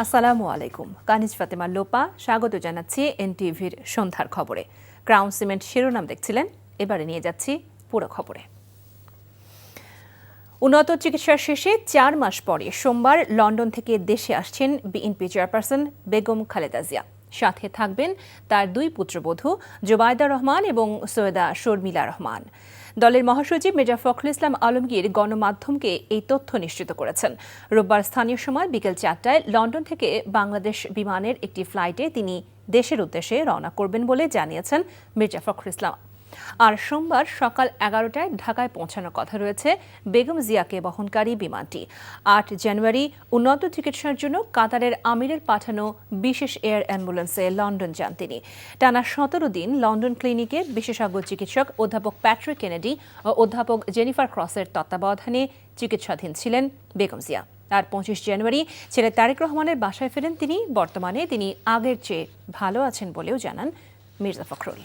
আসসালামু আলাইকুম। কানিজ ফাতেমা লোপা স্বাগত জানাচ্ছি এনটিভির সন্ধ্যার খবরে। ক্রাউন সিমেন্ট শিরোনাম দেখছিলেন, এবারে নিয়ে যাচ্ছি পুরো খবরে। উন্নত চিকিৎসার শেষে 4 মাস পরে সোমবার লন্ডন থেকে দেশে আসছেন বিএনপি চেয়ারপারসন বেগম খালেদা জিয়া। সাথে থাকবেন তার 2 পুত্রবধূ জোবায়দা রহমান এবং সৈয়দা শর্মিলা রহমান। দলের মহাসচিব মির্জা ফখরুল ইসলাম আলমগীর গণমাধ্যমকে এই তথ্য নিশ্চিত করেছেন। রোববার স্থানীয় সময় বিকেল 4টায় লন্ডন থেকে বাংলাদেশ বিমানের একটি ফ্লাইটে তিনি দেশের উদ্দেশ্যে রওনা করবেন বলে জানিয়েছেন মির্জা ফখরুল ইসলাম। আর সোমবার সকাল 11টায় ঢাকায় পৌঁছানোর কথা রয়েছে বেগম জিয়াকে বহনকারী বিমানটি। 8 জানুয়ারি উন্নত চিকিৎসার জন্য কাতারের আমিরের পাঠানো বিশেষ এয়ার অ্যাম্বুলেন্সে লন্ডন যান তিনি। টানা 17 দিন লন্ডন ক্লিনিকে বিশেষজ্ঞ চিকিৎসক অধ্যাপক প্যাট্রিক কেনেডি ও অধ্যাপক জেনিফার ক্রসের তত্ত্বাবধানে চিকিৎসাধীন ছিলেন বেগম জিয়া। আর 25 জানুয়ারি ছেলে তারেক রহমানের বাসায় ফেরেন তিনি। বর্তমানে তিনি আগের চেয়ে ভালো আছেন বলেও জানান মির্জা ফখরুল।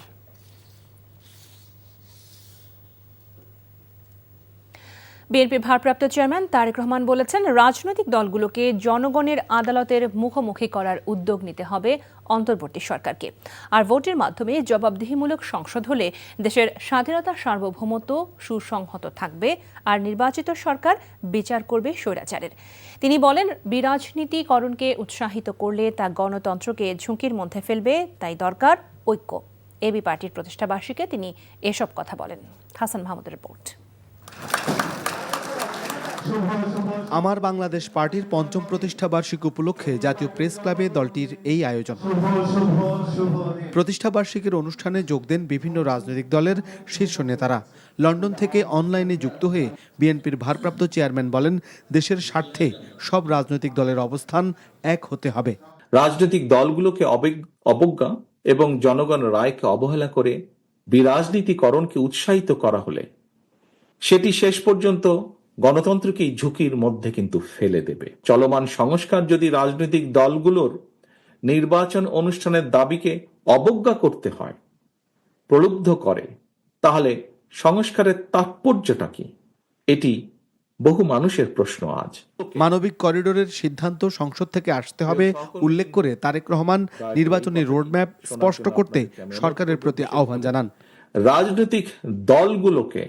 বিএনপির ভারপ্রাপ্ত চেয়ারম্যান তারেক রহমান বলেছেন, রাজনৈতিক দলগুলোকে জনগণের আদালতের মুখোমুখি করার উদ্যোগ নিতে হবে অন্তর্বর্তী সরকারকে। আর ভোটের মাধ্যমে জবাবদিহিমূলক সংসদ হলে দেশের স্বাধীনতা সার্বভৌমত্ব সুসংহত থাকবে আর নির্বাচিত সরকার বিচার করবে স্বৈরাচারের। তিনি বলেন, বিরাজনীতিকরণকে উৎসাহিত করলে তা গণতন্ত্রকে ঝুঁকির মধ্যে ফেলবে, তাই দরকার ঐক্য। এবি পার্টির প্রতিষ্ঠাবার্ষিকীতে তিনি এসব কথা বলেন। হাসান মাহমুদের রিপোর্ট। আমার বাংলাদেশ পার্টির 5ম প্রতিষ্ঠা বার্ষিকী উপলক্ষে জাতীয় প্রেস ক্লাবে দলটির এই আয়োজন। প্রতিষ্ঠা বার্ষিকীর অনুষ্ঠানে যোগ দেন বিভিন্ন রাজনৈতিক দলের শীর্ষ নেতারা। লন্ডন থেকে অনলাইনে যুক্ত হয়ে বিএনপির ভারপ্রাপ্ত চেয়ারম্যান বলেন, দেশের স্বার্থে সব রাজনৈতিক দলের অবস্থান এক হতে হবে। রাজনৈতিক দলগুলোকে অবজ্ঞা এবং জনগণের রায়কে অবহেলা করে বিরাজনীতিকরণকে উৎসাহিত করা হলে সেটি শেষ পর্যন্ত গণতন্ত্রকে ঝুঁকির মধ্যে কিন্তু ফেলে দেবে। চলমান সংস্কার যদি রাজনৈতিক দলগুলোর নির্বাচন অনুষ্ঠানের দাবিকে অবজ্ঞা করতে হয়, প্রলুব্ধ করে, তাহলে সংস্কারের তাৎপর্যটা কি? এটি বহু মানুষের প্রশ্ন আজ। মানবিক করিডোরের সিদ্ধান্ত সংসদ থেকে আসতে হবে উল্লেখ করে তারেক রহমান নির্বাচনী রোডম্যাপ স্পষ্ট করতে সরকারের প্রতি আহ্বান জানান। রাজনৈতিক দলগুলোকে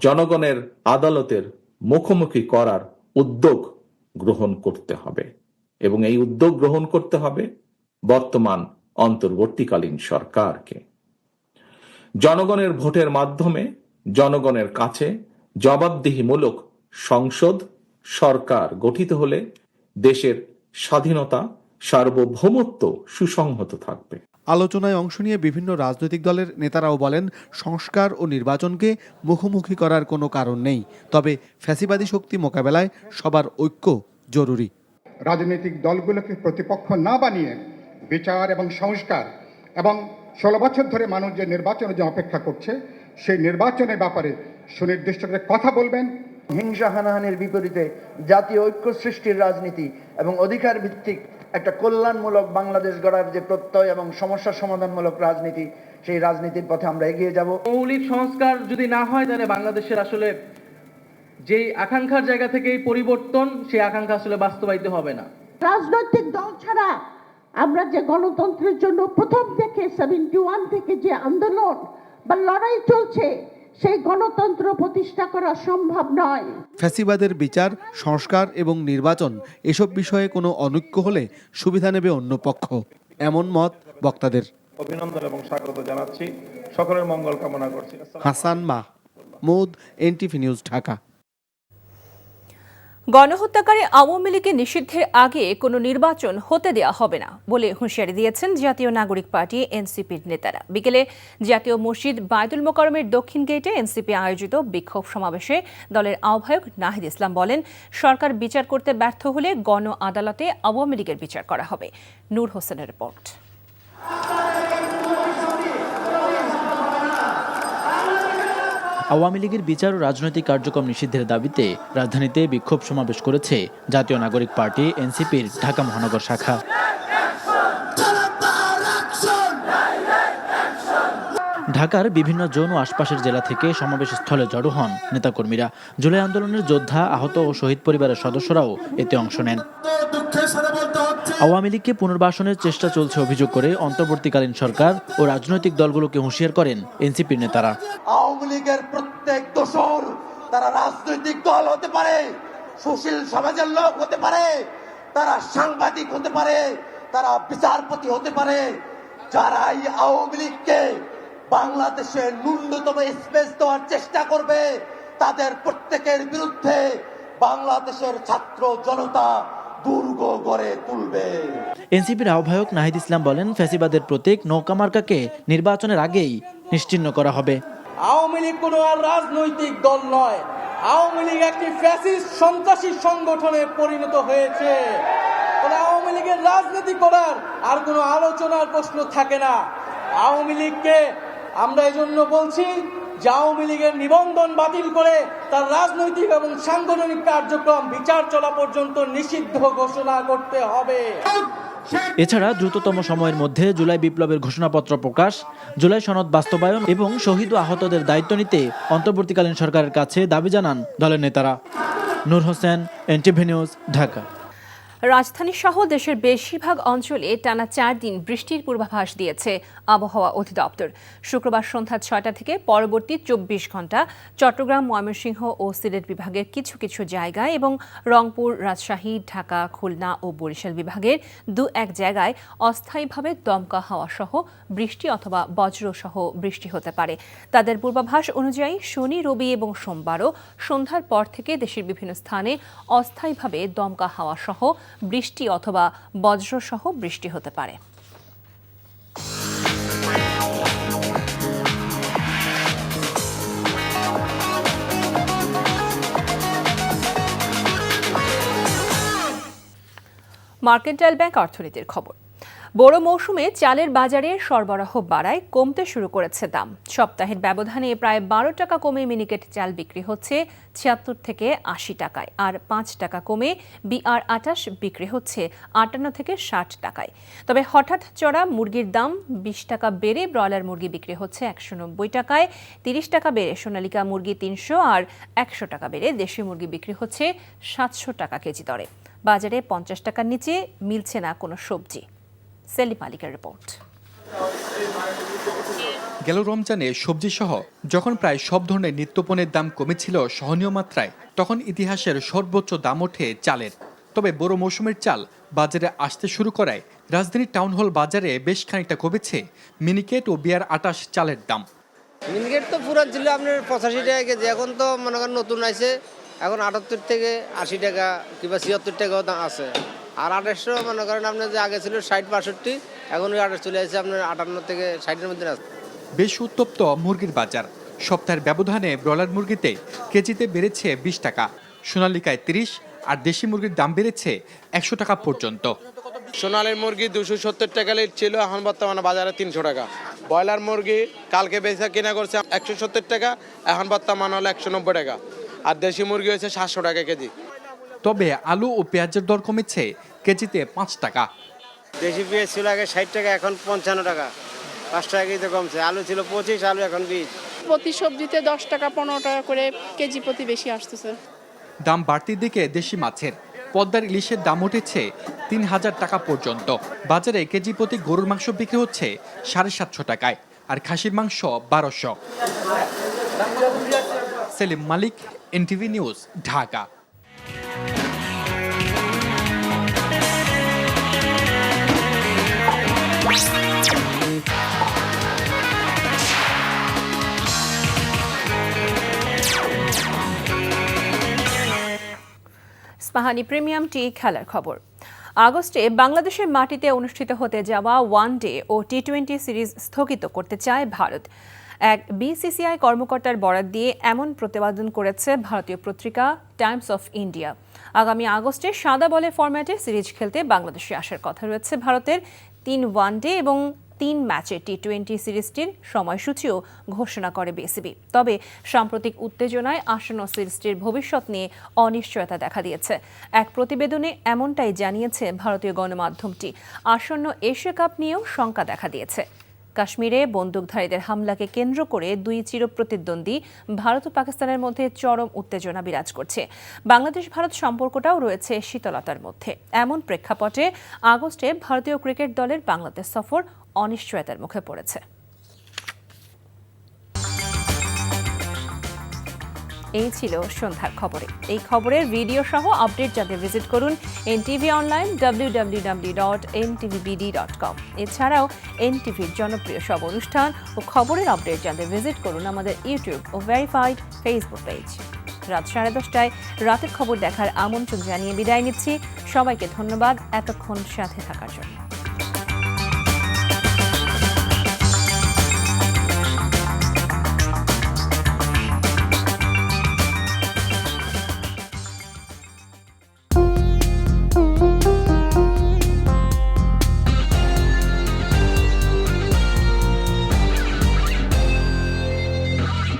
জনগণের আদালতের মুখোমুখি করার উদ্যোগ গ্রহণ করতে হবে এবং এই উদ্যোগ গ্রহণ করতে হবে বর্তমান অন্তর্বর্তীকালীন সরকারকে। জনগণের ভোটের মাধ্যমে জনগণের কাছে জবাবদিহিমূলক সংসদ সরকার গঠিত হলে দেশের স্বাধীনতা সার্বভৌমত্ব সুসংহত থাকবে। আলোচনায় অংশ নিয়ে বিভিন্ন রাজনৈতিক দলের নেতারাও বলেন, সংস্কার ও নির্বাচনকে মুখোমুখি করার কোনো কারণ নেই, তবে ফ্যাসিবাদী শক্তি মোকাবেলায় সবার ঐক্য জরুরি। রাজনৈতিক দলগুলোকে প্রতিপক্ষ না বানিয়ে বিচার এবং সংস্কার এবং 16 বছর ধরে মানুষ যে নির্বাচনের জন্য অপেক্ষা করছে সেই নির্বাচনের ব্যাপারে সুনির্দিষ্ট করে কথা বলবেন। হিংসা হানাহানির বিপরীতে জাতীয় ঐক্য সৃষ্টির রাজনীতি এবং অধিকার ভিত্তিক একটা কল্যাণমূলক বাংলাদেশ গড়ার যে প্রত্যয় এবং সমস্যা সমাধানমূলক রাজনীতি, সেই রাজনীতির পথে আমরা এগিয়ে যাব। মৌলিক সংস্কার যদি না হয়, তাহলে বাংলাদেশের আসলে যেই আকাঙ্ক্ষার জায়গা থেকে এই পরিবর্তন, সেই আকাঙ্ক্ষা আসলে বাস্তবায়িত হবে না। রাজনৈতিক দল ছাড়া আমরা যে গণতন্ত্রের জন্য প্রথম থেকে 71 থেকে যে আন্দোলন বা লড়াই চলছে, সেই গণতন্ত্র প্রতিষ্ঠা করা সম্ভব নয়। ফ্যাসিবাদের বিচার, সংস্কার এবং নির্বাচন এসব বিষয়ে কোনো অনৈক্য হলে সুবিধা নেবে অন্য পক্ষ, এমন মত বক্তাদের। অভিনন্দন এবং স্বাগত জানাচ্ছি, সকলের মঙ্গল কামনা করছি। Hasan Mahmud, NTV news, Dhaka. গণহত্যাকারী আওয়ামী লীগের নিষিদ্ধের আগে কোনো নির্বাচন হতে দেওয়া হবে না বলে হুঁশিয়ারি দিয়েছেন জাতীয় নাগরিক পার্টি এনসিপির নেতারা। বিকেলে জাতীয় মসজিদ বায়তুল মোকাররমের দক্ষিণ গেটে এনসিপি আয়োজিত বিক্ষোভ সমাবেশে দলের আহ্বায়ক নাহিদ ইসলাম বলেন, সরকার বিচার করতে ব্যর্থ হলে গণ আদালতে আওয়ামী লীগের বিচার করা হবে। নূর হোসেনের রিপোর্ট। আওয়ামী লীগের বিচার ও রাজনৈতিক কার্যক্রম নিষিদ্ধের দাবিতে রাজধানীতে বিক্ষোভ সমাবেশ করেছে জাতীয় নাগরিক পার্টি এনসিপির ঢাকা মহানগর শাখা। ঢাকার বিভিন্ন জোন ও আশপাশের জেলা থেকে সমাবেশ স্থলে জড়ো হন নেতাকর্মীরা। জুলাই আন্দোলনের যোদ্ধা, আহত ও শহীদ পরিবারের সদস্যরাও এতে অংশ নেন। দুঃখের সাথে বলতে হচ্ছে। আওয়ামী লীগকে পুনর্বাসনের চেষ্টা চলছে অভিযোগ করে অন্তর্বর্তীকালীন সরকার ও রাজনৈতিক দলগুলোকে হুঁশিয়ার করেন এনসিপির নেতারা। আওয়ামী লীগের প্রত্যেক দোসর তারা রাজনৈতিক দল হতে পারে, সুশীল সমাজের লোক হতে পারে, তারা সাংবাদিক হতে পারে, তারা বিচারপতি হতে পারে। যারা এই আওয়ামী লীগকে বাংলাদেশে ন্যূনতম স্পেস দেওয়ার চেষ্টা করবে তাদের প্রত্যেকের বিরুদ্ধে বাংলাদেশের ছাত্র জনতা দুর্গ গড়ে তুলবে। এনসিপির আহ্বায়ক নাহিদ ইসলাম বলেন, ফ্যাসিবাদের প্রতীক নৌকা মার্কাকে নির্বাচনের আগেই নিশ্চিহ্ন করা হবে। আওয়ামী লীগ কোনো আর রাজনৈতিক দল নয়, আওয়ামী লীগ একটি ফ্যাসিস্ট সন্ত্রাসী সংগঠনে পরিণত হয়েছে। আওয়ামী লীগের রাজনীতি করার আর কোনো আলোচনার প্রশ্ন থাকে না। আওয়ামী লীগকে আমরা এজন্য বলছি যে আওয়ামী লীগের নিবন্ধন বাতিল করে তার রাজনৈতিক এবং সাংগঠনিক কার্যক্রম বিচার চলা পর্যন্ত নিষিদ্ধ ঘোষণা করতে হবে। এছাড়া দ্রুততম সময়ের মধ্যে জুলাই বিপ্লবের ঘোষণাপত্র প্রকাশ, জুলাই সনদ বাস্তবায়ন এবং শহীদ ও আহতদের দায়িত্ব নিতে অন্তর্বর্তীকালীন সরকারের কাছে দাবি জানান দলের নেতারা। নূর হোসেন, এনটিভি নিউজ, ঢাকা। রাজধানী সহ দেশের বেশিরভাগ অঞ্চলে টানা 4 দিন বৃষ্টির পূর্বাভাস দিয়েছে আবহাওয়া অধিদপ্তর। শুক্রবার সন্ধ্যা 6টা থেকে পরবর্তী 24 ঘন্টা চট্টগ্রাম, ময়মনসিংহ ও সিলেট বিভাগের কিছু কিছু জায়গায় এবং রংপুর, রাজশাহী, ঢাকা, খুলনা ও বরিশাল বিভাগের 2-1 জায়গায় অস্থায়ীভাবে দমকা হাওয়া সহ বৃষ্টি অথবা বজ্র সহ বৃষ্টি হতে পারে। তাদের পূর্বাভাস অনুযায়ী শনি, রবি এবং সোমবারও সন্ধ্যার পর থেকে দেশের বিভিন্ন স্থানে অস্থায়ীভাবে দমকা হাওয়া সহ বৃষ্টি অথবা বজ্রসহ বৃষ্টি হতে পারে। মার্কেন্টাইল ব্যাংক অর্থনীতির খবর। বড় মৌসুমে চালের বাজারে সরবরাহ বাড়ায় কমতে শুরু করেছে দাম। সপ্তাহের ব্যবধানে প্রায় 12 টাকা কমে মিনিকেট চাল বিক্রি হচ্ছে 76 থেকে 80 টাকায়, আর 5 টাকা কমে BR28 বিক্রি হচ্ছে 58 থেকে 60 টাকায়। তবে হঠাৎ চড়া মুরগির দাম 20 টাকা বেড়ে ব্রয়লার মুরগি বিক্রি হচ্ছে 190 টাকায়, 30 টাকা বেড়ে সোনালিকা মুরগি 300 আর 100 টাকা বেড়ে দেশি মুরগি বিক্রি হচ্ছে 700 টাকা কেজি দরে। বাজারে 50 টাকার নিচে মিলছে না কোনো সবজি। সেলিম মালিকের রিপোর্ট। গেল রমজানে সবজি সহ যখন প্রায় সব ধরনের নিত্যপণ্যের দাম কমেছিল সহনীয় মাত্রায়, তখন ইতিহাসের সর্বোচ্চ দাম ওঠে চালের। তবে বড় মৌসুমের চাল বাজারে আসতে শুরু করায় রাজধানীর টাউন হল বাজারে বেশ খানিকটা কমেছে মিনিকেট ও BR28 চালের দাম। মিনিকেট তো পুরো ছিল আপনার 85 টাকা কেজি, এখন তো মনে করেন নতুন আছে, এখন 78 থেকে 80 টাকা কিংবা 76 টাকাও দাম আছে। আর 2800 মনে করেন আপনার যে আগে ছিল 60-62, এখন ওই 28 চলে আসছে আপনার 58 থেকে 60-এর মধ্যে আছে। বেশ উত্তপ্ত মুরগির বাজার। সপ্তাহের ব্যবধানে ব্রয়লার মুরগিতে কেজিতে বেড়েছে 20 টাকা, সোনালিকায় 30 আর দেশি মুরগির দাম বেড়েছে 100 টাকা পর্যন্ত। সোনালির মুরগি 270 টাকা ছিল, এখন বর্তমানে বাজারে 300 টাকা। ব্রয়লার মুরগি কালকে বেচা কিনা করছে 170 টাকা, এখন বর্তমানে হলো 190 টাকা। আর দেশি মুরগি হয়েছে 700 টাকা কেজি। তবে আলু ও পেঁয়াজের দর কমেছে কেজিতে 5 টাকা। দেশি পেঁয়াজ ছিল আগে 60 টাকা, এখন 55 টাকা, 5 টাকা কেজিতে কমছে। আলু ছিল 25, আলু এখন 20। প্রতি সবজিতে 10 টাকা 15 টাকা করে কেজি প্রতি বেশি আসতেছে। দাম বাড়তির দিকে দেশি মাছের। পদ্মার ইলিশের দাম উঠেছে 3000 টাকা পর্যন্ত। বাজারে কেজি প্রতি গরুর মাংস বিক্রি হচ্ছে 750 টাকায়, আর খাসির মাংস 1200। সেলিম মালিক, NTV news, Dhaka. Ispahani premium টি খেলার খবর। আগস্টে বাংলাদেশের মাটিতে অনুষ্ঠিত হতে যাওয়া ওয়ানডে ও টি20 সিরিজ স্থগিত করতে চায় ভারত। এক BCCI কর্মকর্তার বরাত দিয়ে এমন প্রতিবেদন করেছে ভারতীয় পত্রিকা টাইমস অফ ইন্ডিয়া। আগামী আগস্টে সাদা বলে ফরম্যাটে সিরিজ খেলতে বাংলাদেশে আসার কথা রয়েছে ভারতের। 3 ওয়ানডে এবং 3 ম্যাচের টি20 সিরিজটির সময়সূচিও ঘোষণা করে বিসিবি। তবে সাম্প্রতিক উত্তেজনায় আসন্ন সিরিজটির ভবিষ্যৎ নিয়ে অনিশ্চয়তা দেখা দিয়েছে। এক প্রতিবেদনে এমনটাই জানিয়েছে ভারতীয় গণমাধ্যমটি। আসন্ন এশিয়া কাপ নিয়েও শঙ্কা দেখা দিয়েছে। কাশ্মীরে বন্দুকধারীদের হামলাকে কেন্দ্র করে দুই চিরপ্রতিদ্বন্দ্বী ভারত ও পাকিস্তানের মধ্যে চরম উত্তেজনা বিরাজ করছে। বাংলাদেশ ভারত সম্পর্কটাও রয়েছে শীতলতার মধ্যে। এমন প্রেক্ষাপটে আগস্টে ভারতীয় ক্রিকেট দলের বাংলাদেশ সফর অনিশ্চয়তার মুখে পড়েছে। এই ছিল সন্ধ্যার খবরে। এই খবরের ভিডিও সহ আপডেট জানতে ভিজিট করুন NTV অনলাইন www.ntvbd.com। এছাড়াও NTVর জনপ্রিয় সব অনুষ্ঠান ও খবরের আপডেট জানতে ভিজিট করুন আমাদের ইউটিউব ও ভেরিফাইড ফেসবুক পেজ। রাত 10:30টায় রাতের খবর দেখার আমন্ত্রণ জানিয়ে বিদায় নিচ্ছি। সবাইকে ধন্যবাদ এতক্ষণ সাথে থাকার জন্য।